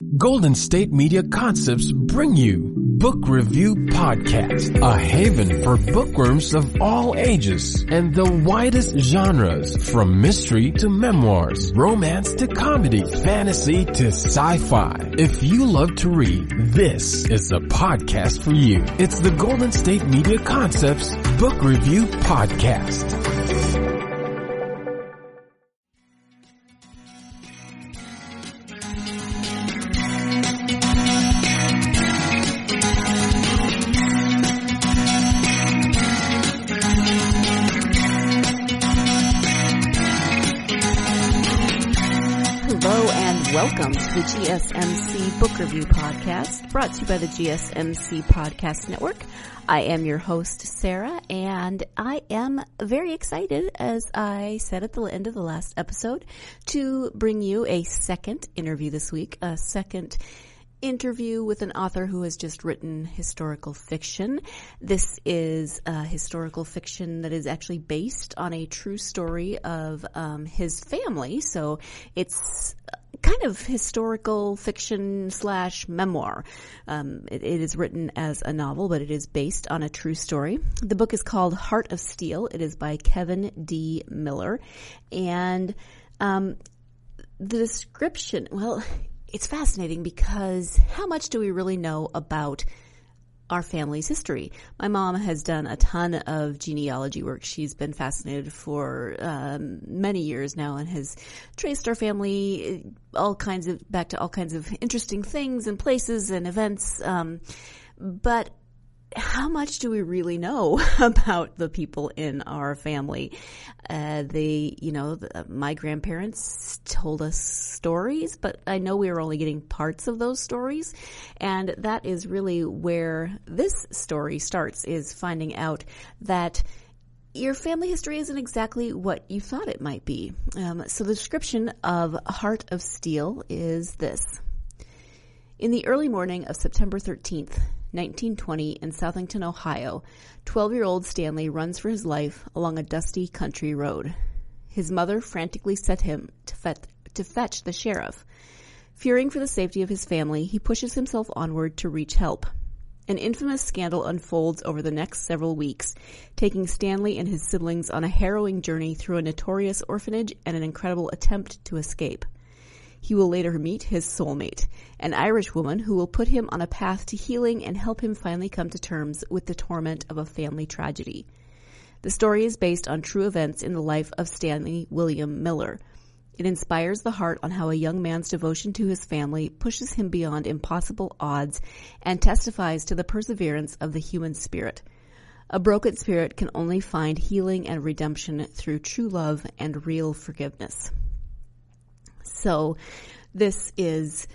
Golden State Media Concepts bring you Book Review Podcast, a haven for bookworms of all ages and the widest genres, from mystery to memoirs, romance to comedy, fantasy to sci-fi. If you love to read, this is the podcast for you. It's the Golden State Media Concepts Book Review Podcast. Welcome to the GSMC Book Review Podcast, brought to you by the GSMC Podcast Network. I am your host, Sarah, and I am very excited, as I said at the end of the last episode, to bring you a second interview this week, a second interview with an author who has just written historical fiction. This is historical fiction that is actually based on a true story of his family, so it's kind of historical fiction / memoir. It is written as a novel, but it is based on a true story. The book is called Heart of Steel. It is by Kevin D. Miller. And the description, well, it's fascinating because how much do we really know about our family's history? My mom has done a ton of genealogy work. She's been fascinated for many years now and has traced our family back to all kinds of interesting things and places and events. But how much do we really know about the people in our family? My grandparents told us stories, but I know we were only getting parts of those stories. And that is really where this story starts, is finding out that your family history isn't exactly what you thought it might be. So the description of Heart of Steel is this. In the early morning of September 13th, 1920, in Southington, Ohio, 12-year-old Stanley runs for his life along a dusty country road. His mother frantically set him to fetch the sheriff. Fearing for the safety of his family, he pushes himself onward to reach help. An infamous scandal unfolds over the next several weeks, taking Stanley and his siblings on a harrowing journey through a notorious orphanage and an incredible attempt to escape. He will later meet his soulmate, an Irish woman who will put him on a path to healing and help him finally come to terms with the torment of a family tragedy. The story is based on true events in the life of Stanley William Miller. It inspires the heart on how a young man's devotion to his family pushes him beyond impossible odds and testifies to the perseverance of the human spirit. A broken spirit can only find healing and redemption through true love and real forgiveness. So this is,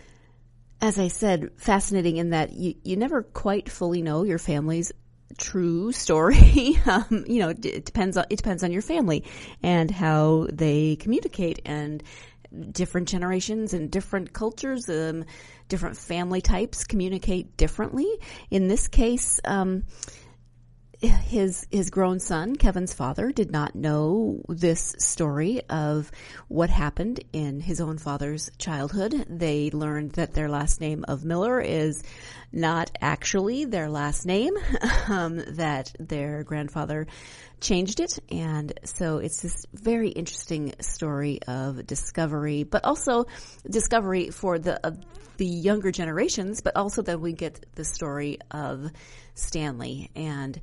as I said, fascinating in that you never quite fully know your family's true story. It depends on your family and how they communicate, and different generations and different cultures, different family types communicate differently. In this case, his grown son, Kevin's father, did not know this story of what happened in his own father's childhood. They learned that their last name of Miller is not actually their last name, that their grandfather changed it. And so it's this very interesting story of discovery, but also discovery for the younger generations, but also that we get the story of Stanley. And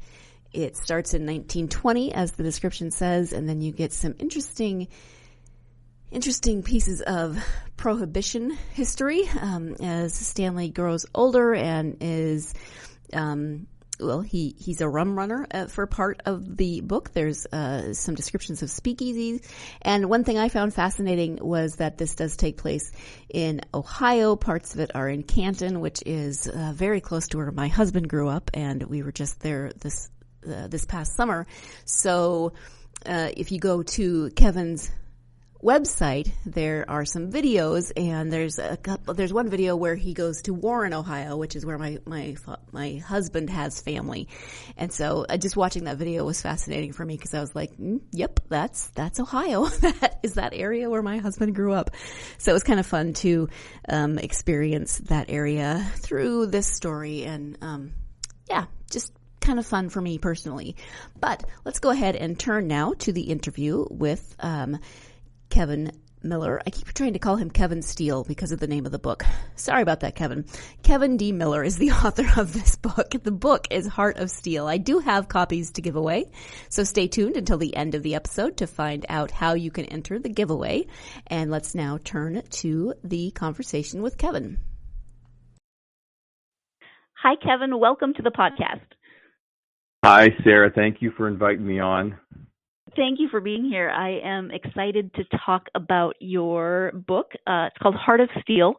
it starts in 1920, as the description says, and then you get some interesting pieces of Prohibition history as Stanley grows older and is, he's a rum runner for part of the book. There's some descriptions of speakeasies. And one thing I found fascinating was that this does take place in Ohio. Parts of it are in Canton, which is very close to where my husband grew up, and we were just there this past summer. So if you go to Kevin's website, there are some videos, and there's one video where he goes to Warren, Ohio, which is where my husband has family. And so just watching that video was fascinating for me because I was like, yep, that's Ohio. That is that area where my husband grew up. So it was kind of fun to experience that area through this story, and just kind of fun for me personally. But let's go ahead and turn now to the interview with Kevin Miller. I keep trying to call him Kevin Steele because of the name of the book. Sorry about that, Kevin. Kevin D. Miller is the author of this book. The book is Heart of Steel. I do have copies to give away, so stay tuned until the end of the episode to find out how you can enter the giveaway. And let's now turn to the conversation with Kevin. Hi, Kevin. Welcome to the podcast. Hi, Sarah. Thank you for inviting me on. Thank you for being here. I am excited to talk about your book. It's called Heart of Steel.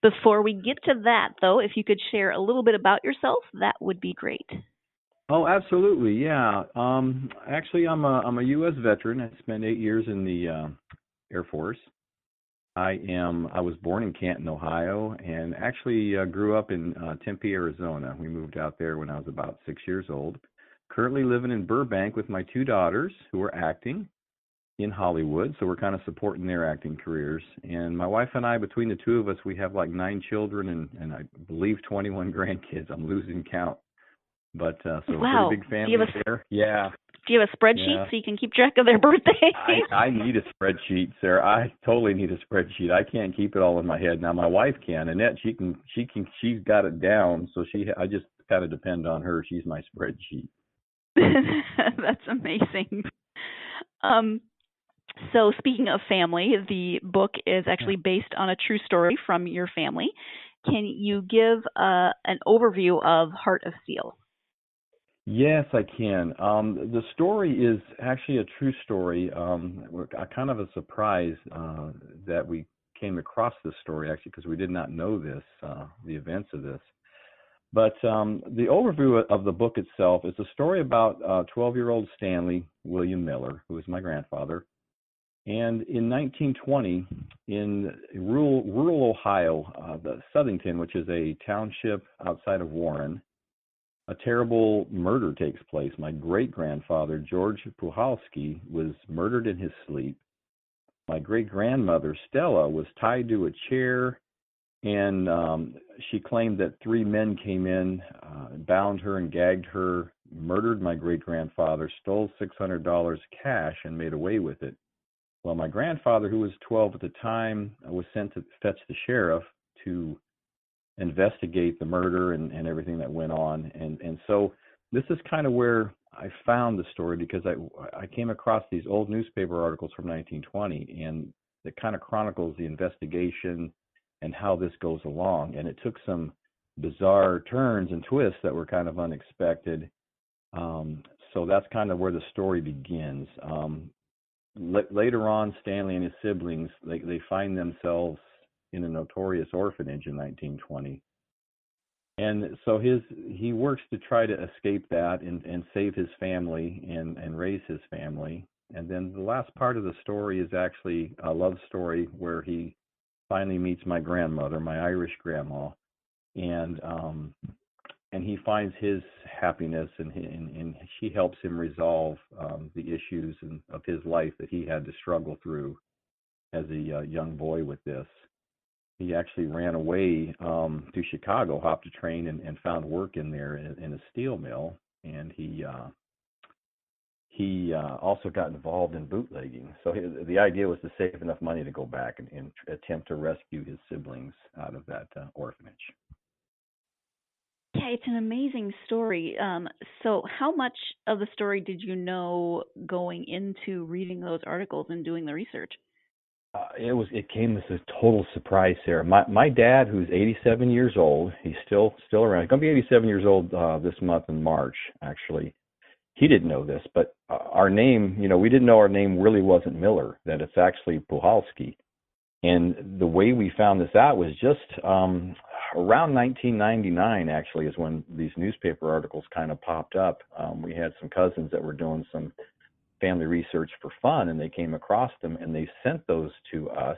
Before we get to that, though, if you could share a little bit about yourself, that would be great. Oh, absolutely. Yeah. Actually, I'm a U.S. veteran. I spent 8 years in the Air Force. I was born in Canton, Ohio, and actually grew up in Tempe, Arizona. We moved out there when I was about 6 years old. Currently living in Burbank with my 2 daughters who are acting in Hollywood, so we're kind of supporting their acting careers. And my wife and I, between the two of us, we have like 9 children and I believe 21 grandkids. I'm losing count. But so wow. Pretty big family there. Yeah. Do you have a spreadsheet so you can keep track of their birthdays? I need a spreadsheet, Sarah. I totally need a spreadsheet. I can't keep it all in my head. Now my wife can. Annette, she's got it down, so I just kind of depend on her. She's my spreadsheet. That's amazing. So speaking of family, the book is actually based on a true story from your family. Can you give an overview of Heart of Steel? Yes, I can. The story is actually a true story. Kind of a surprise that we came across this story, actually, because we did not know this, the events of this. But the overview of the book itself is a story about 12-year-old Stanley William Miller, who was my grandfather. And in 1920, in rural Ohio, the Southington, which is a township outside of Warren, a terrible murder takes place. My great-grandfather, George Puhalski, was murdered in his sleep. My great-grandmother, Stella, was tied to a chair, and she claimed that 3 men came in, bound her and gagged her, murdered my great-grandfather, stole $600 cash, and made away with it. Well, my grandfather, who was 12 at the time, was sent to fetch the sheriff to investigate the murder and everything that went on. And so this is kind of where I found the story, because I came across these old newspaper articles from 1920, and it kind of chronicles the investigation and how this goes along. And it took some bizarre turns and twists that were kind of unexpected. So that's kind of where the story begins. Later on, Stanley and his siblings, they find themselves in a notorious orphanage in 1920. And so he works to try to escape that and save his family and raise his family. And then the last part of the story is actually a love story where he finally meets my grandmother, my Irish grandma, and he finds his happiness, and she helps him resolve the issues of his life that he had to struggle through as a young boy with this. He actually ran away to Chicago, hopped a train, and found work in there in a steel mill. And he also got involved in bootlegging. So the idea was to save enough money to go back and attempt to rescue his siblings out of that orphanage. Yeah, it's an amazing story. So how much of the story did you know going into reading those articles and doing the research? It came as a total surprise, Sarah. My dad, who's 87 years old, he's still around. He's going to be 87 years old this month in March, actually. He didn't know this, but our name, we didn't know our name really wasn't Miller, that it's actually Puhalski. And the way we found this out was just around 1999, actually, is when these newspaper articles kind of popped up. We had some cousins that were doing some family research for fun, and they came across them, and they sent those to us,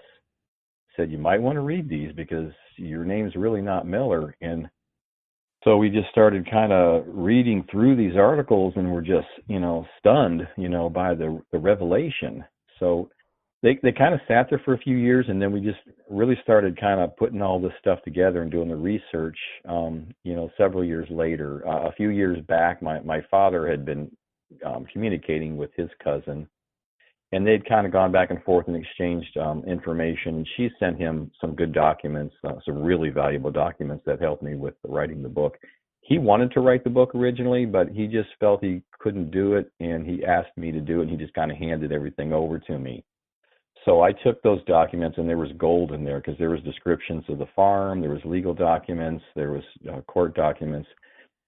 said, you might want to read these because your name's really not Miller. And so we just started kind of reading through these articles, and we're just, stunned, by the revelation. So they kind of sat there for a few years, and then we just really started kind of putting all this stuff together and doing the research, several years later. A few years back, my father had been communicating with his cousin, and they'd kind of gone back and forth and exchanged information. She sent him some good documents, some really valuable documents that helped me with writing the book. He wanted to write the book originally, but he just felt he couldn't do it, and he asked me to do it, and he just kind of handed everything over to me. So I took those documents, and there was gold in there because there was descriptions of the farm, there was legal documents, there was court documents,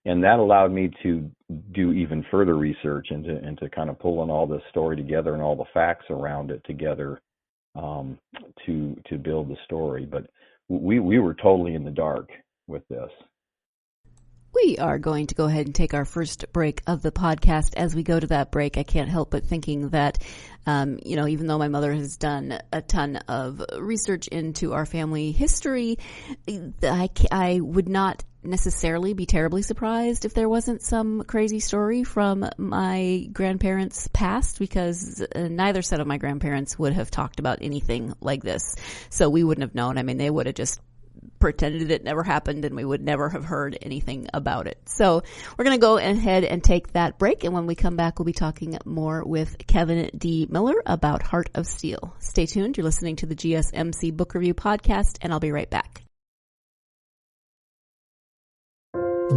and that allowed me to do even further research and to kind of pulling all this story together and all the facts around it together to build the story. But we were totally in the dark with this. We are going to go ahead and take our first break of the podcast. As we go to that break, I can't help but thinking that, even though my mother has done a ton of research into our family history, I would not necessarily be terribly surprised if there wasn't some crazy story from my grandparents' past, because neither set of my grandparents would have talked about anything like this. So we wouldn't have known. I mean, they would have just pretended it never happened, and we would never have heard anything about it. So we're going to go ahead and take that break, and when we come back, we'll be talking more with Kevin D. Miller about Heart of Steel. Stay tuned. You're listening to the GSMC Book Review Podcast, and I'll be right back.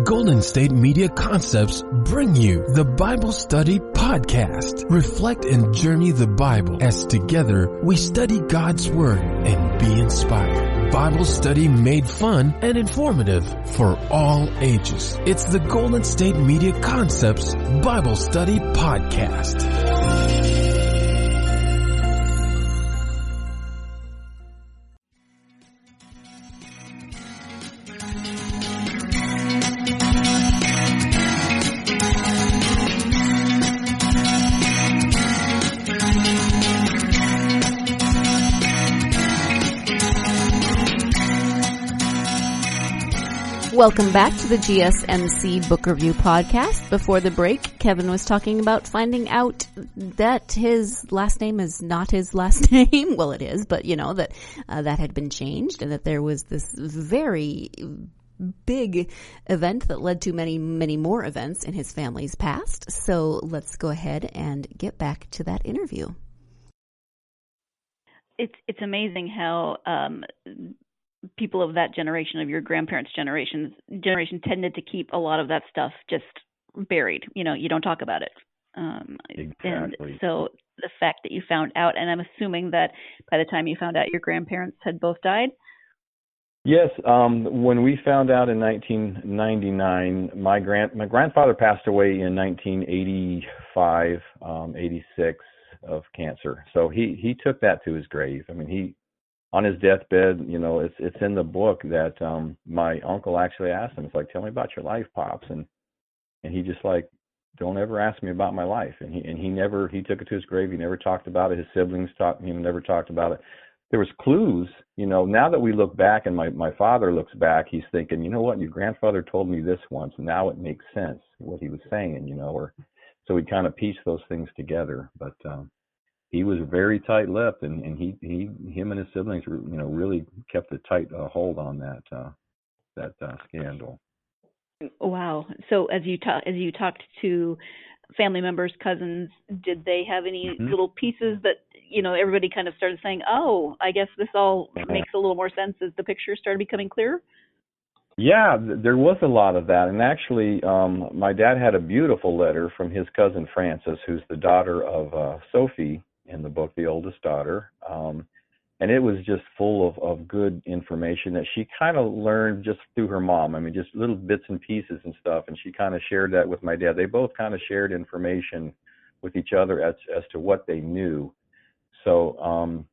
Golden State Media Concepts bring you the Bible Study Podcast. Reflect and journey the Bible as together we study God's Word and be inspired. Bible study made fun and informative for all ages. It's the Golden State Media Concepts Bible Study Podcast. Welcome back to the GSMC Book Review Podcast. Before the break, Kevin was talking about finding out that his last name is not his last name. Well, it is, but that had been changed, and that there was this very big event that led to many, many more events in his family's past. So let's go ahead and get back to that interview. It's amazing how people of that generation, of your grandparents' generation, tended to keep a lot of that stuff just buried. You don't talk about it. Exactly. And so the fact that you found out, and I'm assuming that by the time you found out, your grandparents had both died? Yes. When we found out in 1999, my grandfather passed away in 1985, 86 of cancer. So he took that to his grave. I mean, on his deathbed, it's in the book that my uncle actually asked him. It's like, tell me about your life, Pops, and he just like, don't ever ask me about my life. And he took it to his grave. He never talked about it. His siblings never talked about it. There was clues, now that we look back, and my father looks back, he's thinking, you know what, your grandfather told me this once, and now it makes sense what he was saying, so we kind of piece those things together. But he was very tight-lipped, and him and his siblings, really kept a tight hold on that scandal. Wow. So as you talked to family members, cousins, did they have any little pieces that everybody kind of started saying, "Oh, I guess this all makes a little more sense" as the picture started becoming clearer? Yeah, there was a lot of that, and actually, my dad had a beautiful letter from his cousin Frances, who's the daughter of Sophie in the book, the oldest daughter, and it was just full of good information that she kind of learned just through her mom. I mean, just little bits and pieces and stuff, and she kind of shared that with my dad. They both kind of shared information with each other as to what they knew. So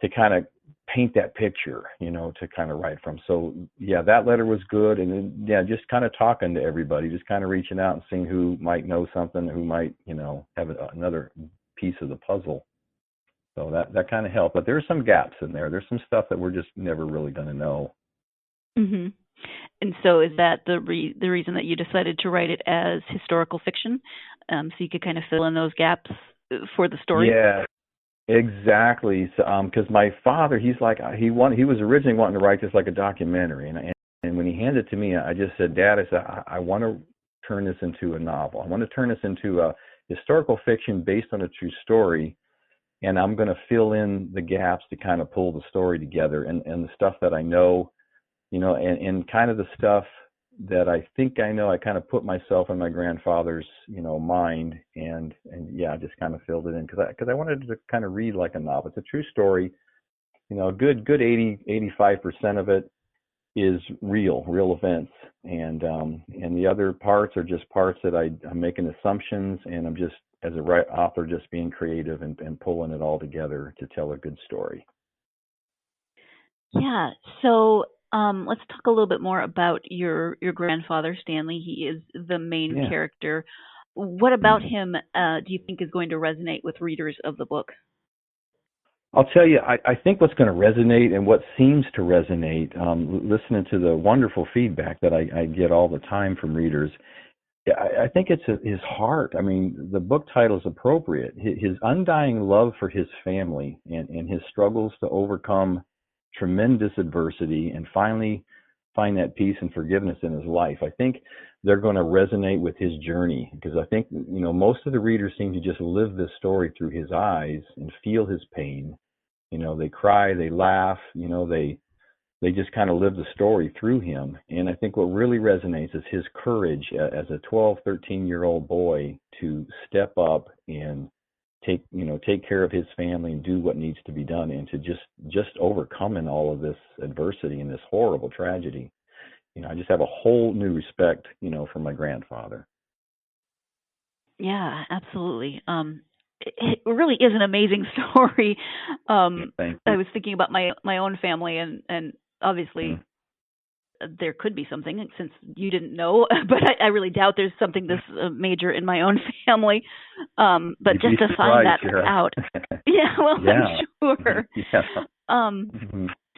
to kind of paint that picture, to kind of write from. So yeah, that letter was good. And then, yeah, just kind of talking to everybody, just kind of reaching out and seeing who might know something, who might, have another piece of the puzzle. So that kind of helped. But there's some gaps in there. There's some stuff that we're just never really going to know. Mm-hmm. And so is that the reason that you decided to write it as historical fiction, so you could kind of fill in those gaps for the story? Yeah, exactly. So, because my father, he was originally wanting to write this like a documentary, and when he handed it to me, I just said, Dad, I said, I want to turn this into a novel. I want to turn this into a historical fiction based on a true story, and I'm going to fill in the gaps to kind of pull the story together, and the stuff that I know, and kind of the stuff that I think I know, I kind of put myself in my grandfather's, mind, and yeah, I just kind of filled it in because I wanted to kind of read like a novel. It's a true story, a good 85% of it is real events, and the other parts are just parts that I'm making assumptions, and I'm just, as a author, just being creative and pulling it all together to tell a good story. Yeah. So let's talk a little bit more about your grandfather, Stanley. He is the main character. What about him do you think is going to resonate with readers of the book? I'll tell you, I think what's going to resonate, and what seems to resonate, listening to the wonderful feedback that I get all the time from readers, I think it's his heart. I mean, the book title is appropriate. His undying love for his family, and his struggles to overcome tremendous adversity and finally find that peace and forgiveness in his life. I think they're going to resonate with his journey, because I think, most of the readers seem to just live this story through his eyes and feel his pain. They cry, they laugh, they just kind of live the story through him. And I think what really resonates is his courage as a 12, 13-year-old boy to step up and take care of his family and do what needs to be done, and to just overcoming all of this adversity and this horrible tragedy. I just have a whole new respect, for my grandfather. Yeah, absolutely. It really is an amazing story. Thank you. I was thinking about my own family, and obviously there could be something, since you didn't know, but I really doubt there's something this major in my own family. But You'd just to find that out. Yeah, well, I'm sure. Yeah.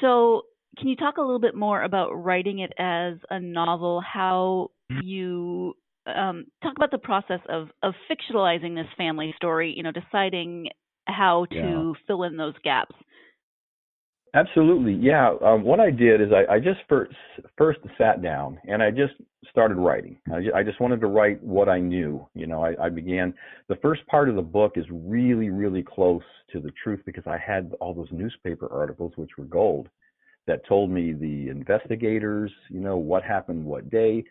So can you talk a little bit more about writing it as a novel, how you talk about the process of fictionalizing this family story, deciding how to fill in those gaps? Absolutely. Yeah. What I did is I just first sat down and I just started writing. I just wanted to write what I knew. I began, the first part of the book is really, really close to the truth, because I had all those newspaper articles, which were gold, that told me the investigators, what happened what day.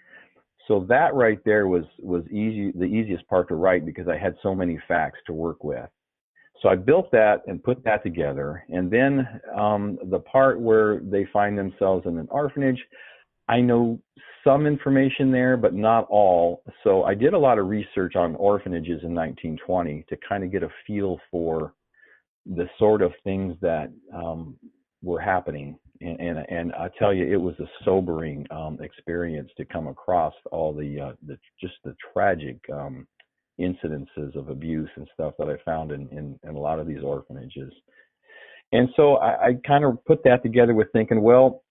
So that right there was easy, the easiest part to write, because I had so many facts to work with. So I built that and put that together. And then the part where they find themselves in an orphanage, I know some information there, but not all. So I did a lot of research on orphanages in 1920 to kind of get a feel for the sort of things that were happening. And I tell you, it was a sobering experience to come across all the tragic incidences of abuse and stuff that I found in a lot of these orphanages. And so I kind of put that together with thinking, well,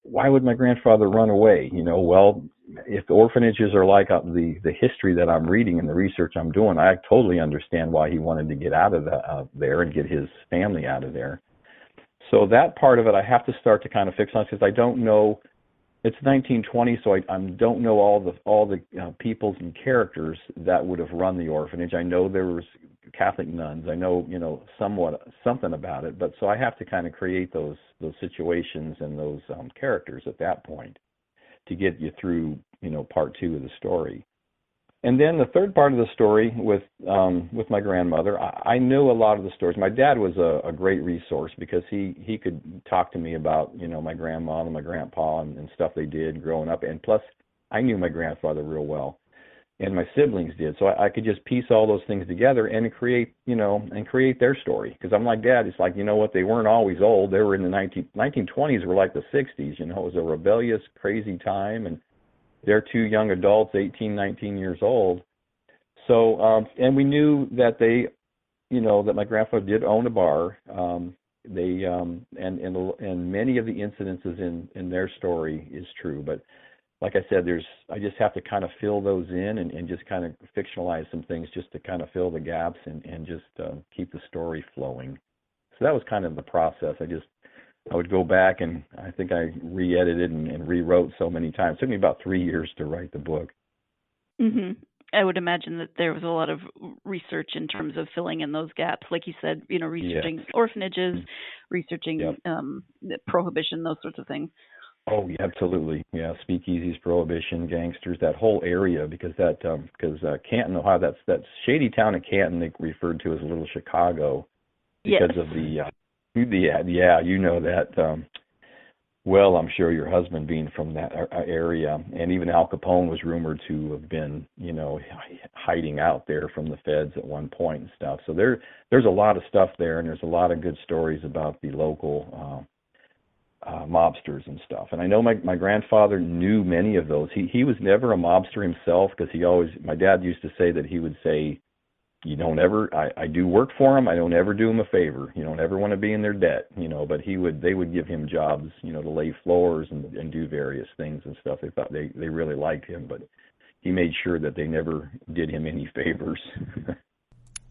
why would my grandfather run away? Well, if orphanages are like the history that I'm reading and the research I'm doing, I totally understand why he wanted to get out of there and get his family out of there. So that part of it, I have to start to kind of fix on, because I don't know. It's 1920, so I don't know all the peoples and characters that would have run the orphanage. I know there was Catholic nuns. I know somewhat something about it, but so I have to kind of create those situations and those characters at that point to get you through part two of the story. And then the third part of the story with my grandmother, I knew a lot of the stories. My dad was a great resource, because he could talk to me about my grandma and my grandpa and stuff they did growing up. And plus, I knew my grandfather real well. and my siblings did. So I could just piece all those things together and create their story. Because I'm like, Dad, it's like, you know what, they weren't always old. They were in the 1920s were like the 60s. You know, it was a rebellious, crazy time, and they're two young adults, 18, 19 years old. So, and we knew that that my grandfather did own a bar. And many of the incidences in their story is true. But like I said, I just have to kind of fill those in and just kind of fictionalize some things just to kind of fill the gaps and just keep the story flowing. So that was kind of the process. I would go back, and I think I re-edited and rewrote so many times. It took me about 3 years to write the book. Mm-hmm. I would imagine that there was a lot of research in terms of filling in those gaps, like you said, researching orphanages, researching prohibition, those sorts of things. Oh, yeah, absolutely. Yeah, speakeasies, prohibition, gangsters, that whole area, because Canton, Ohio, that shady town of Canton they referred to as Little Chicago because of you know that. Well, I'm sure your husband being from that area, and even Al Capone was rumored to have been, hiding out there from the feds at one point and stuff. So there's a lot of stuff there, and there's a lot of good stories about the local mobsters and stuff. And I know my grandfather knew many of those. He was never a mobster himself, because my dad used to say that he would say, you don't ever, I do work for him, I don't ever do him a favor. You don't ever want to be in their debt, but they would give him jobs, to lay floors and do various things and stuff. They thought they really liked him, but he made sure that they never did him any favors.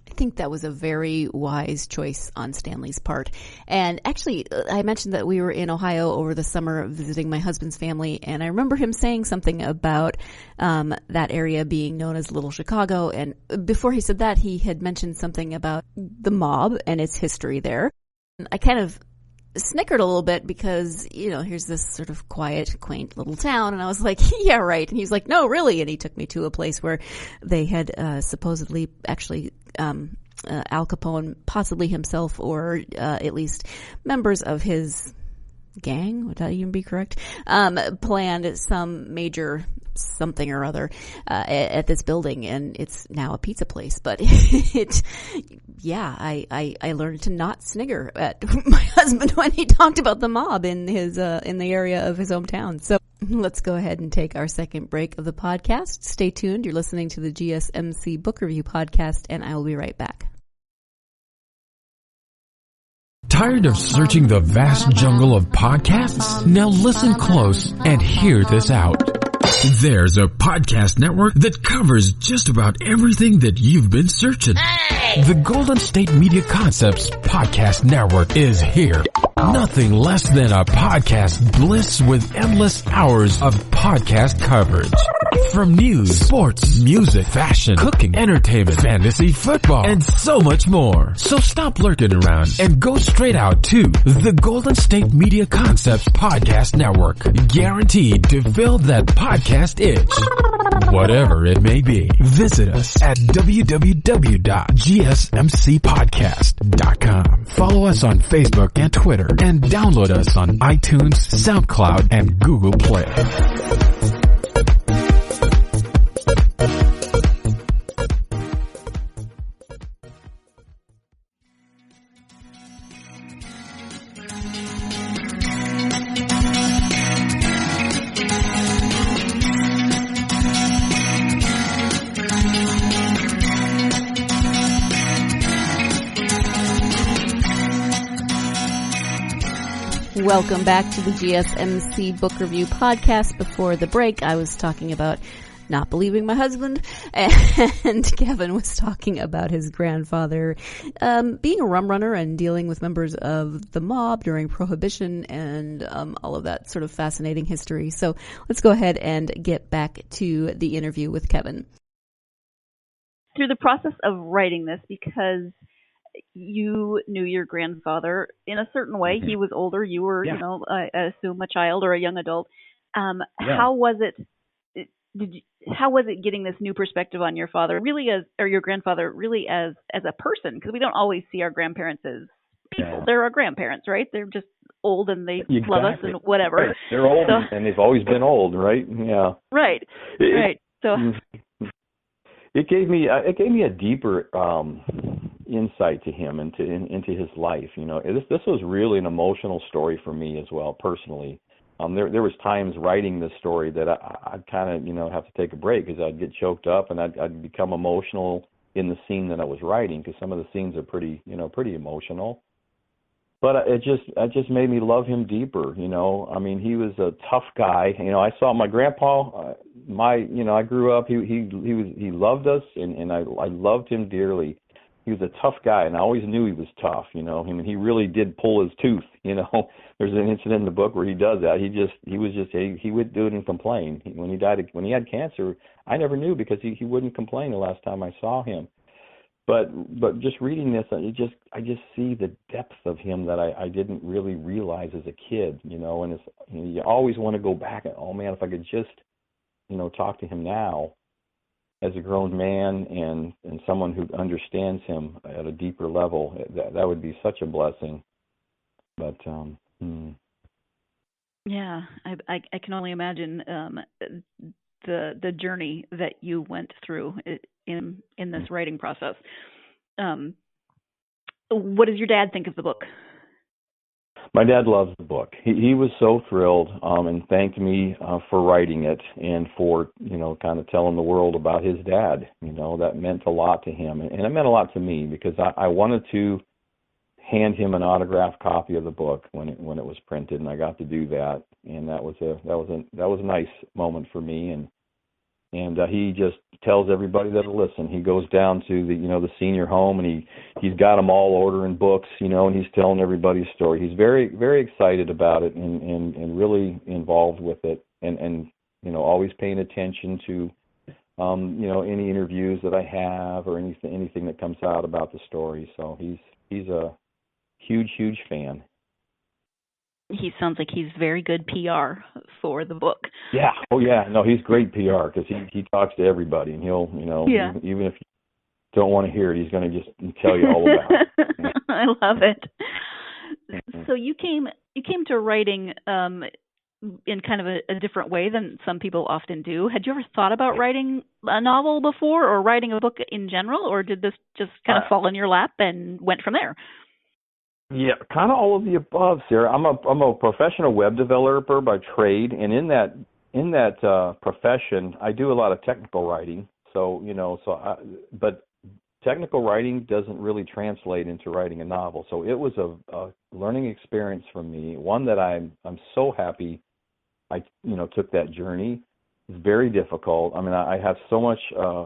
I think that was a very wise choice on Stanley's part. And actually, I mentioned that we were in Ohio over the summer visiting my husband's family, and I remember him saying something about that area being known as Little Chicago. And before he said that, he had mentioned something about the mob and its history there. And I kind of snickered a little bit because, here's this sort of quiet, quaint little town. And I was like, yeah, right. And he's like, no, really. And he took me to a place where they had supposedly actually Al Capone, possibly himself, or at least members of his gang, would that even be correct, planned some major something or other at this building, and it's now a pizza place. But I learned to not snigger at my husband when he talked about the mob in the area of his hometown. So let's go ahead and take our second break of the podcast. Stay tuned. You're listening to the GSMC Book Review Podcast, and I will be right back. Tired of searching the vast jungle of podcasts? Now listen close and hear this out. There's a podcast network that covers just about everything that you've been searching. Hey! The Golden State Media Concepts Podcast Network is here. Nothing less than a podcast bliss with endless hours of podcast coverage. From news, sports, music, fashion, cooking, entertainment, fantasy, football, and so much more. So stop lurking around and go straight out to the Golden State Media Concepts Podcast Network. Guaranteed to fill that podcast itch. Whatever it may be. Visit us at www.gsmcpodcast.com. Follow us on Facebook and Twitter, and download us on iTunes, SoundCloud, and Google Play. Welcome back to the GSMC Book Review Podcast. Before the break, I was talking about not believing my husband, and Kevin was talking about his grandfather being a rum runner and dealing with members of the mob during Prohibition and all of that sort of fascinating history. So let's go ahead and get back to the interview with Kevin. Through the process of writing this, because you knew your grandfather in a certain way. He was older. You were, I assume a child or a young adult. How was it? How was it getting this new perspective on your father, your grandfather, really as a person? Because we don't always see our grandparents as people. Yeah. They're our grandparents, right? They're just old and they love us and whatever. Right. They're old and they've always been old, right? Yeah. Right. Right. So it gave me a deeper insight to him into his life. This was really an emotional story for me as well, personally. There was times writing this story that I'd kind of have to take a break because I'd get choked up and I'd become emotional in the scene that I was writing, because some of the scenes are pretty emotional. But it just made me love him deeper. I mean, he was a tough guy. I saw my grandpa. I grew up. He loved us, and I loved him dearly. He was a tough guy, and I always knew he was tough. I mean, he really did pull his tooth. There's an incident in the book where he does that. He would do it and complain. When he had cancer, I never knew, because he wouldn't complain the last time I saw him. But just reading this, I just see the depth of him that I didn't really realize as a kid, and you always want to go back and, oh man, if I could just, talk to him now as a grown man and someone who understands him at a deeper level, that would be such a blessing. But yeah, I can only imagine the journey that you went through in this writing process. What does your dad think of the book? My dad loves the book. He was so thrilled and thanked me for writing it and for, kind of telling the world about his dad. That meant a lot to him, and it meant a lot to me, because I wanted to hand him an autographed copy of the book when it was printed, and I got to do that, and that was a nice moment for me. And he just tells everybody that'll listen. He goes down to the senior home, and he's got them all ordering books, and he's telling everybody a story. He's very, very excited about it and really involved with it, and always paying attention to any interviews that I have or anything that comes out about the story. So he's a huge fan. He sounds like he's very good PR for the book. Yeah. Oh, yeah. No, he's great PR, because he talks to everybody, and he'll, even if you don't want to hear it, he's going to just tell you all about it. I love it. So you came to writing in kind of a different way than some people often do. Had you ever thought about writing a novel before, or writing a book in general, or did this just kind of fall in your lap and went from there? Yeah, kind of all of the above, Sarah. I'm a professional web developer by trade, and in that profession, I do a lot of technical writing. So but technical writing doesn't really translate into writing a novel. So it was a learning experience for me, one that I'm so happy I took that journey. It's very difficult. I mean, I have so much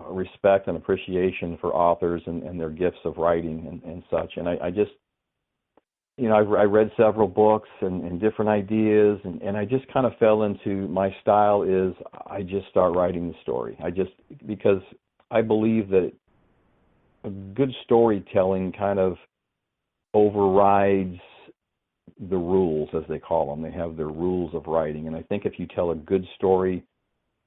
respect and appreciation for authors and their gifts of writing and such, and I just I read several books and different ideas, and I just kind of fell into, my style is I just start writing the story. Because I believe that a good storytelling kind of overrides the rules, as they call them. They have their rules of writing, and I think if you tell a good story,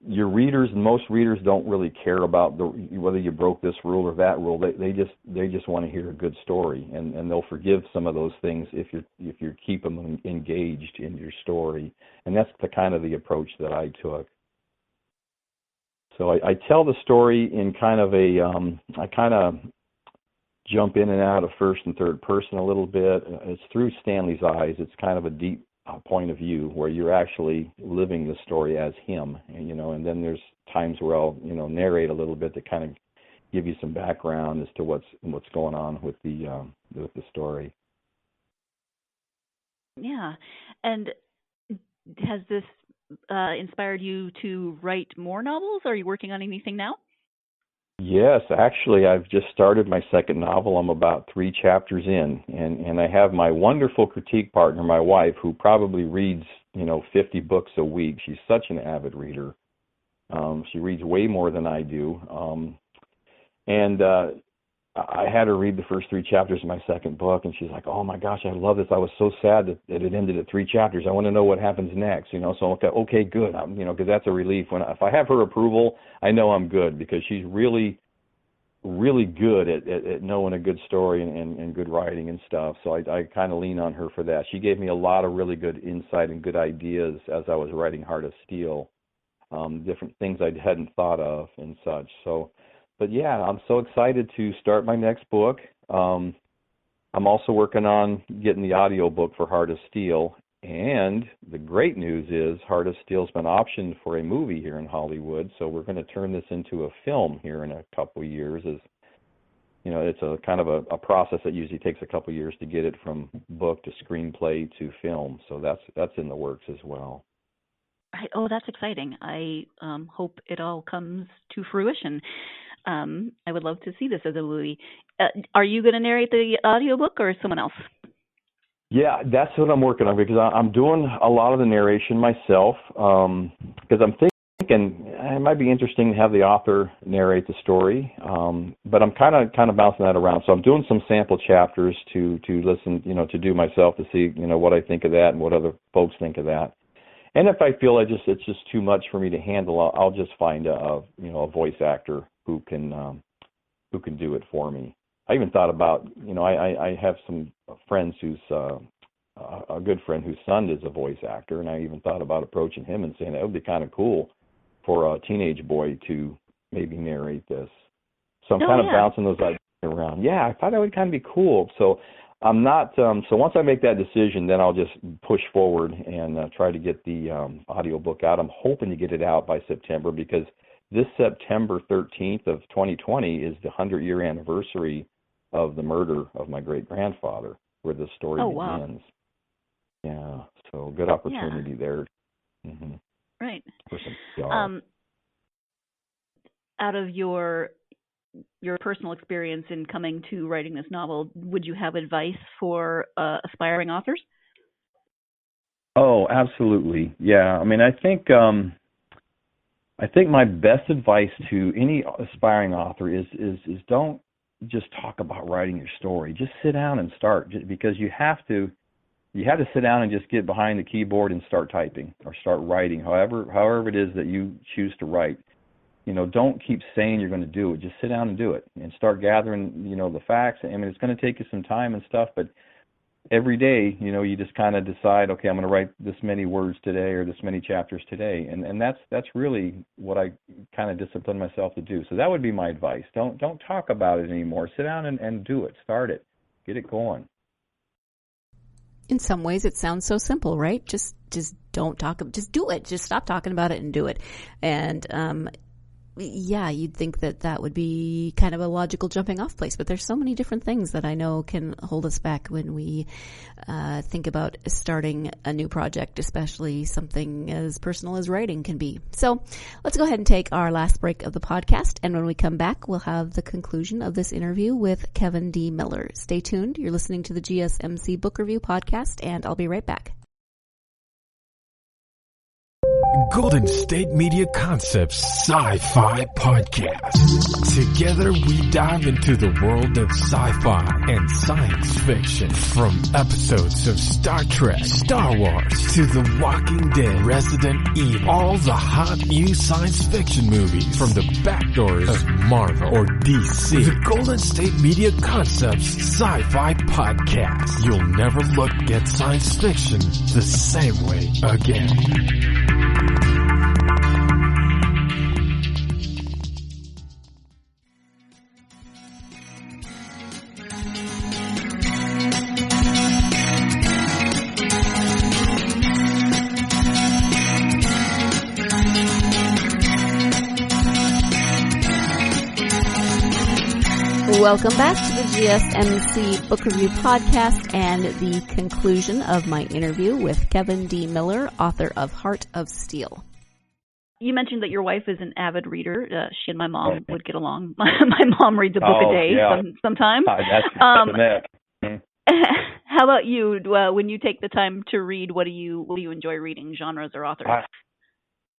most readers don't really care about whether you broke this rule or that rule. They just want to hear a good story, and they'll forgive some of those things if you keep them engaged in your story. And that's the kind of the approach that I took. So I tell the story in kind of I kind of jump in and out of first and third person a little bit. It's through Stanley's eyes. It's kind of a deep point of view where you're actually living the story as him, and then there's times where I'll narrate a little bit to kind of give you some background as to what's going on with the story. Yeah. And has this inspired you to write more novels? Are you working on anything now? Yes, actually, I've just started my second novel. I'm about 3 chapters in, and I have my wonderful critique partner, my wife, who probably reads 50 books a week. She's such an avid reader. She reads way more than I do, and I had her read the first 3 chapters of my second book, and she's like, "Oh my gosh, I love this. I was so sad that it ended at 3 chapters. I want to know what happens next." So okay, good. Because that's a relief. If I have her approval, I know I'm good, because she's really, really good at knowing a good story and good writing and stuff. So I kind of lean on her for that. She gave me a lot of really good insight and good ideas as I was writing Heart of Steel, different things I hadn't thought of and such. So but yeah, I'm so excited to start my next book. I'm also working on getting the audio book for Heart of Steel. And the great news is Heart of Steel's been optioned for a movie here in Hollywood, so we're going to turn this into a film here in a couple of years. As you know, it's a kind of a process that usually takes a couple of years to get it from book to screenplay to film. So that's in the works as well. Right. Oh, that's exciting. I hope it all comes to fruition. I would love to see this as a movie. Are you going to narrate the audiobook or someone else? Yeah, that's what I'm working on, because I'm doing a lot of the narration myself, because I'm thinking it might be interesting to have the author narrate the story, but I'm kind of bouncing that around. So I'm doing some sample chapters to listen, to do myself, to see, what I think of that and what other folks think of that. And if I feel it's just too much for me to handle, I'll just find a voice actor who can do it for me. I even thought about, I have some friends who's a good friend whose son is a voice actor, and I even thought about approaching him and saying that would be kind of cool for a teenage boy to maybe narrate this. So I'm kind of bouncing those ideas around. Yeah, I thought that would kind of be cool. So I'm not. So once I make that decision, then I'll just push forward and try to get the audiobook out. I'm hoping to get it out by September, because this September 13th of 2020 is the 100-year anniversary of the murder of my great-grandfather, where the story begins. Wow. Yeah, so good opportunity there. Mm-hmm. Right. Out of your personal experience in coming to writing this novel, would you have advice for aspiring authors? Oh, absolutely. Yeah. I mean, I think my best advice to any aspiring author is don't just talk about writing your story. Just sit down and start, because you have to sit down and just get behind the keyboard and start typing or start writing, however it is that you choose to write. Don't keep saying you're going to do it. Just sit down and do it and start gathering, the facts. I mean, it's going to take you some time and stuff, but every day, you just kind of decide, okay, I'm going to write this many words today or this many chapters today. And that's really what I kind of discipline myself to do. So that would be my advice. Don't talk about it anymore. Sit down and do it. Start it. Get it going. In some ways, it sounds so simple, right? Just don't talk. Just do it. Just stop talking about it and do it. And yeah, you'd think that would be kind of a logical jumping off place, but there's so many different things that I know can hold us back when we think about starting a new project, especially something as personal as writing can be. So let's go ahead and take our last break of the podcast, and when we come back, we'll have the conclusion of this interview with Kevin D. Miller. Stay tuned. You're listening to the GSMC Book Review Podcast, and I'll be right back. Golden State Media Concepts Sci-Fi Podcast. Together we dive into the world of sci-fi and science fiction. From episodes of Star Trek, Star Wars, to The Walking Dead, Resident Evil, all the hot new science fiction movies from the backdoors of Marvel or DC. The Golden State Media Concepts Sci-Fi Podcast. You'll never look at science fiction the same way again. Welcome back to the GSMC Book Review Podcast and the conclusion of my interview with Kevin D. Miller, author of Heart of Steel. You mentioned that your wife is an avid reader. She and my mom would get along. My mom reads a book a day sometimes. That's How about you? When you take the time to read, what do you enjoy reading, genres or authors?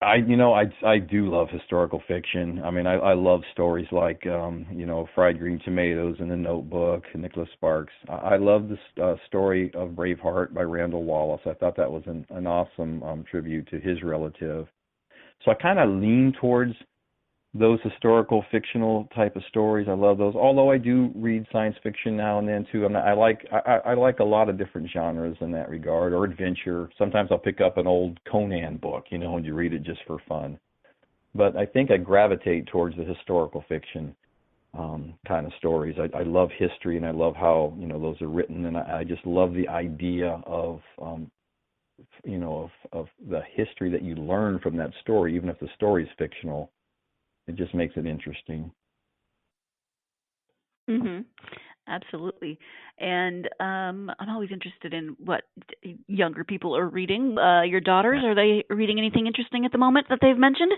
I do love historical fiction. I mean, I love stories like, Fried Green Tomatoes and The Notebook, Nicholas Sparks. I love the story of Braveheart by Randall Wallace. I thought that was an awesome tribute to his relative. So I kind of lean towards those historical fictional type of stories. I love those. Although I do read science fiction now and then too. I like a lot of different genres in that regard, or adventure. Sometimes I'll pick up an old Conan book, and you read it just for fun. But I think I gravitate towards the historical fiction. kind of stories. I love history, and I love how those are written, and I just love the idea of of the history that you learn from that story, even if the story is fictional. It just makes it interesting. Mhm. Absolutely. And I'm always interested in what younger people are reading. Your daughters, are they reading anything interesting at the moment that they've mentioned?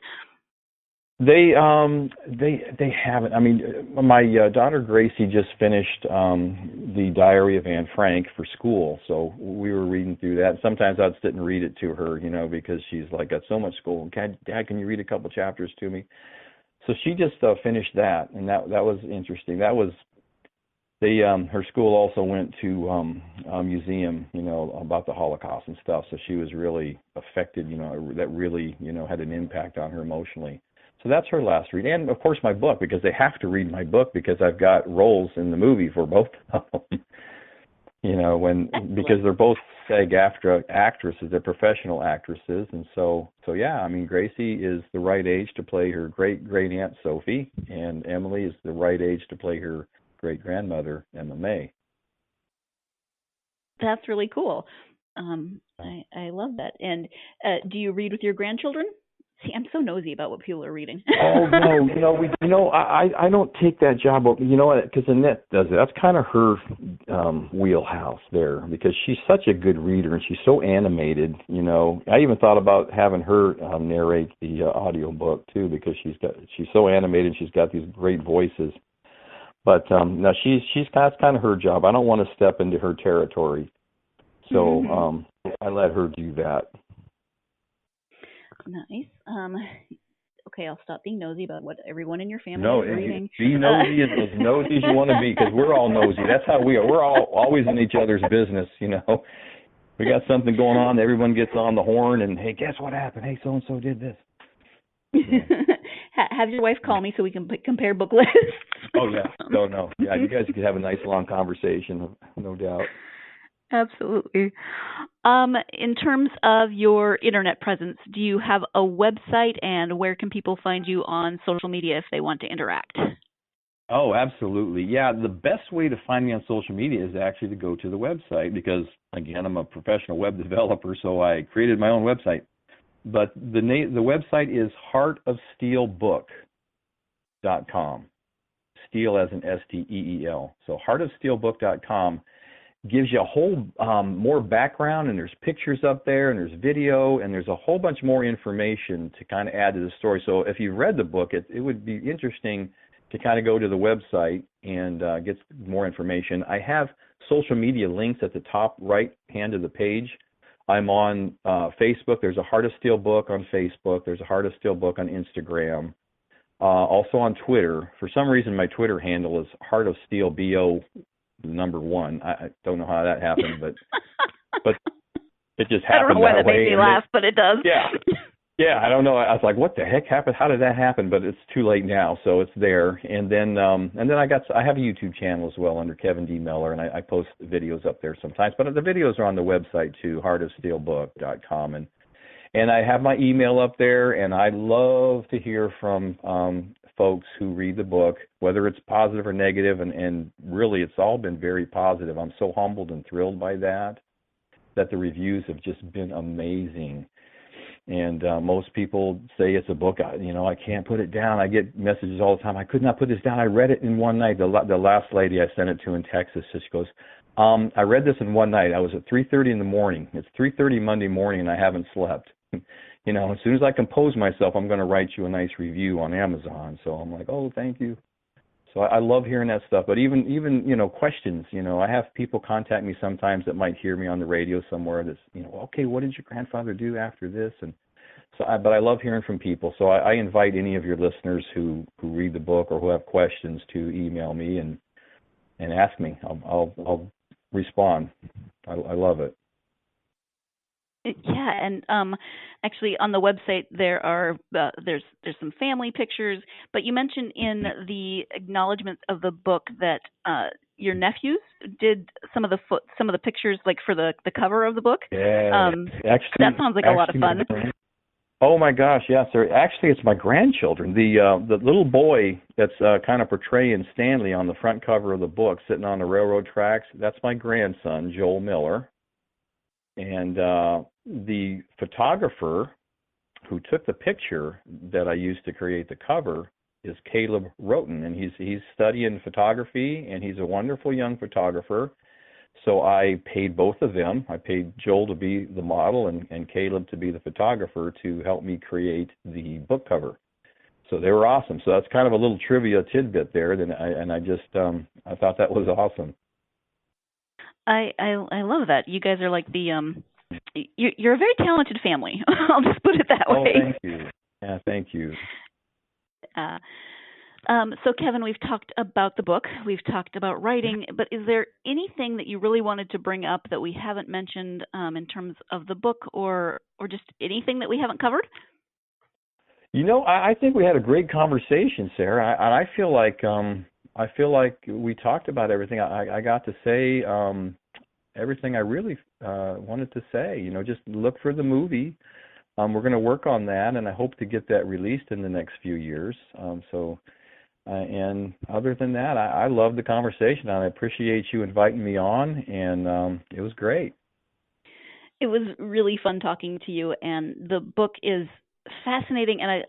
They haven't. I mean, my daughter Gracie just finished the Diary of Anne Frank for school, so we were reading through that. Sometimes I'd sit and read it to her, because she's like got so much school. Dad, can you read a couple chapters to me? So she just finished that, and that was interesting. That was her school also went to a museum, about the Holocaust and stuff. So she was really affected, that really, had an impact on her emotionally. So that's her last read. And, of course, my book, because they have to read my book because I've got roles in the movie for both of them. Because they're both SAG-AFTRA actresses, they're professional actresses. And so yeah, I mean, Gracie is the right age to play her great-great-aunt Sophie, and Emily is the right age to play her great-grandmother, Emma May. That's really cool. I love that. And do you read with your grandchildren? See, I'm so nosy about what people are reading. Oh no, I don't take that job. Because Annette does it. That's kind of her wheelhouse there, because she's such a good reader and she's so animated. I even thought about having her narrate the audio book too, because she's so animated. She's got these great voices. But no, that's kind of her job. I don't want to step into her territory, so I let her do that. Nice. Okay, I'll stop being nosy about what everyone in your family is reading. Be nosy as nosy as you want to be, because we're all nosy. That's how we are. We're all always in each other's business. We got something going on. Everyone gets on the horn, and hey, guess what happened? Hey, so and so did this. Have your wife call me so we can compare book lists. Oh yeah, no, yeah. You guys could have a nice long conversation, no doubt. Absolutely. In terms of your internet presence, do you have a website, and where can people find you on social media if they want to interact? Oh, absolutely. Yeah, the best way to find me on social media is actually to go to the website, because, again, I'm a professional web developer, so I created my own website. But the website is heartofsteelbook.com. Steel as in S-T-E-E-L. So heartofsteelbook.com gives you a whole more background, and there's pictures up there, and there's video, and there's a whole bunch more information to kind of add to the story. So if you've read the book, it would be interesting to kind of go to the website and get more information. I have social media links at the top right hand of the page. I'm on Facebook. There's a Heart of Steel book on Facebook. There's a Heart of Steel book on Instagram. Also on Twitter. For some reason, my Twitter handle is Heart of Steel BO #1. I don't know how that happened, but it just happened that way. I don't know why that made me laugh, but it does. Yeah. I don't know. I was like, what the heck happened? How did that happen? But it's too late now, so it's there. And then I have a YouTube channel as well under Kevin D. Miller, and I post videos up there sometimes. But the videos are on the website too, heartofsteelbook.com, and I have my email up there, and I love to hear from folks who read the book, whether it's positive or negative, and really it's all been very positive. I'm so humbled and thrilled by that the reviews have just been amazing. And most people say it's a book, I can't put it down. I get messages all the time, I could not put this down. I read it in one night. The last lady I sent it to in Texas, she goes, I read this in one night. I was at 3:30 in the morning. It's 3:30 Monday morning, and I haven't slept. As soon as I compose myself, I'm going to write you a nice review on Amazon. So I'm like, oh, thank you. So I love hearing that stuff. But even questions, I have people contact me sometimes that might hear me on the radio somewhere that's, okay, what did your grandfather do after this? And so but I love hearing from people. So I invite any of your listeners who read the book or who have questions to email me and ask me. I'll respond. I love it. Yeah, and actually on the website there are there's some family pictures, but you mentioned in the acknowledgments of the book that your nephews did some of the pictures, like for the cover of the book. Yeah, that sounds like a lot of fun. Oh my gosh, yes, sir. Actually, it's my grandchildren. The little boy that's kind of portraying Stanley on the front cover of the book, sitting on the railroad tracks. That's my grandson, Joel Miller. And the photographer who took the picture that I used to create the cover is Caleb Roten, and he's studying photography, and he's a wonderful young photographer. So I paid both of them. I paid Joel to be the model and Caleb to be the photographer to help me create the book cover. So they were awesome. So that's kind of a little trivia tidbit there, and I thought that was awesome. I love that. You guys are like you're a very talented family. I'll just put it that way. Oh, thank you. Yeah, thank you. So, Kevin, we've talked about the book. We've talked about writing. But is there anything that you really wanted to bring up that we haven't mentioned in terms of the book, or just anything that we haven't covered? I think we had a great conversation, Sarah. I feel like we talked about everything. I got to say everything I really wanted to say. Just look for the movie. We're going to work on that, and I hope to get that released in the next few years. And other than that, I love the conversation. I appreciate you inviting me on, and it was great. It was really fun talking to you, and the book is fascinating, and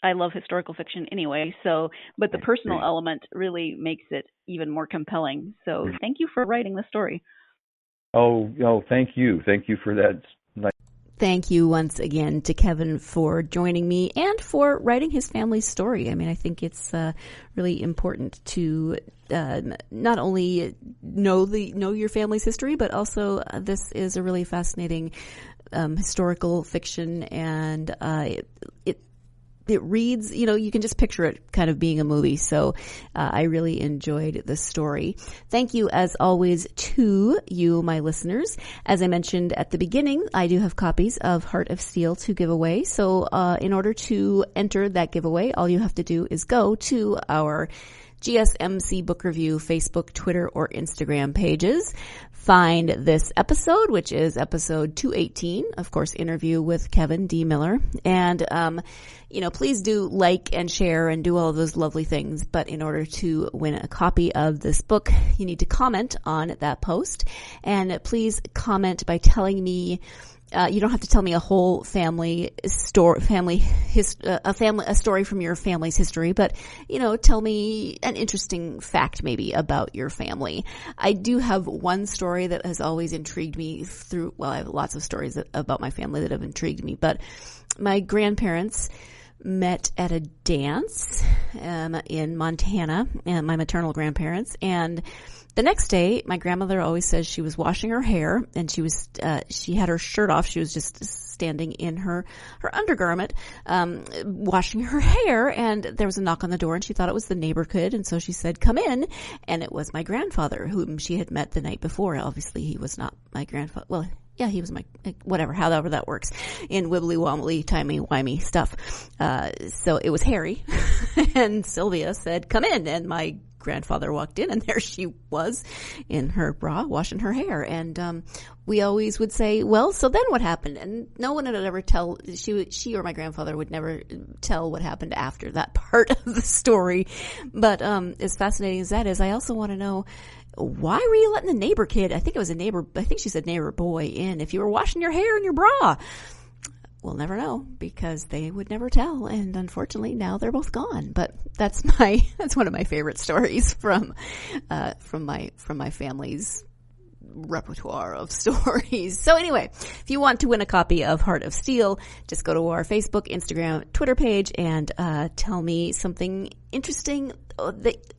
I love historical fiction anyway. But the personal element really makes it even more compelling. So thank you for writing the story. Oh, thank you. Thank you for that. Thank you once again to Kevin for joining me and for writing his family's story. I mean, I think it's really important to not only know your family's history, but also this is a really fascinating historical fiction, and it reads, you can just picture it kind of being a movie. So I really enjoyed the story. Thank you, as always, to you, my listeners. As I mentioned at the beginning, I do have copies of Heart of Steel to give away. So in order to enter that giveaway, all you have to do is go to our GSMC Book Review Facebook, Twitter, or Instagram pages. Find this episode, which is episode 218, of course, interview with Kevin D. Miller. And, please do like and share and do all of those lovely things. But in order to win a copy of this book, you need to comment on that post. And please comment by telling me, you don't have to tell me a whole a story from your family's history, but, tell me an interesting fact maybe about your family. I do have one story that has always intrigued me I have lots of stories about my family that have intrigued me, but my grandparents met at a dance, in Montana, and my maternal grandparents, and the next day, my grandmother always says she was washing her hair, and she had her shirt off. She was just standing in her undergarment, washing her hair, and there was a knock on the door, and she thought it was the neighbor kid, and so she said, "Come in," and it was my grandfather, whom she had met the night before. Obviously, he was not my grandfather. Well, yeah, he was my, whatever, however that works, in wibbly-wobbly, timey-wimey stuff. So it was Harry, and Sylvia said, "Come in," and my grandfather walked in, and there she was in her bra washing her hair. And we always would say, "Well, so then what happened?" And no one would ever tell, she or my grandfather would never tell what happened after that part of the story. But as fascinating as that is, I also want to know, why were you letting the neighbor kid, I think she said neighbor boy, in if you were washing your hair in your bra? We'll never know, because they would never tell, and unfortunately now they're both gone. But that's one of my favorite stories from my family's repertoire of stories. So anyway, if you want to win a copy of Heart of Steel, just go to our Facebook, Instagram, Twitter page, and tell me something interesting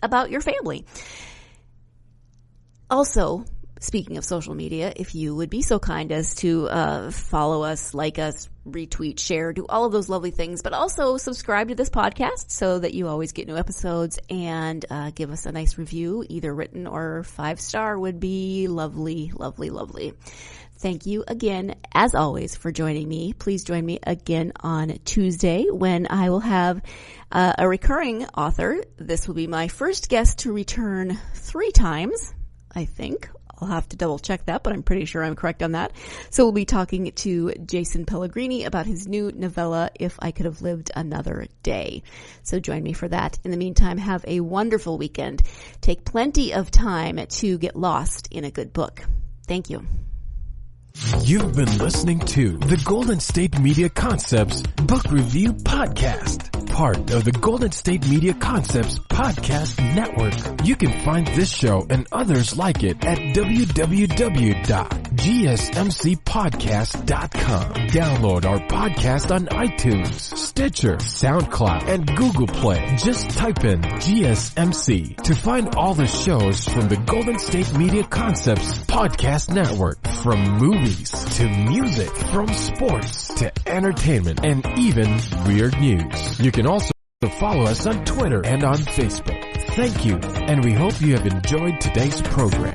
about your family. Also, speaking of social media, if you would be so kind as to follow us, like us, retweet, share, do all of those lovely things, but also subscribe to this podcast so that you always get new episodes, and give us a nice review, either written or 5-star would be lovely, lovely, lovely. Thank you again, as always, for joining me. Please join me again on Tuesday when I will have a recurring author. This will be my first guest to return 3 times, I think, I'll have to double check that, but I'm pretty sure I'm correct on that. So we'll be talking to Jason Pellegrini about his new novella, If I Could Have Lived Another Day. So join me for that. In the meantime, have a wonderful weekend. Take plenty of time to get lost in a good book. Thank you. You've been listening to the Golden State Media Concepts Book Review Podcast, part of the Golden State Media Concepts Podcast Network. You can find this show and others like it at www.gsmcpodcast.com. Download our podcast on iTunes, Stitcher, SoundCloud, and Google Play. Just type in GSMC to find all the shows from the Golden State Media Concepts Podcast Network, from movies to music, from sports to entertainment, and even weird news. You can also follow us on Twitter and on Facebook. Thank you, and we hope you have enjoyed today's program.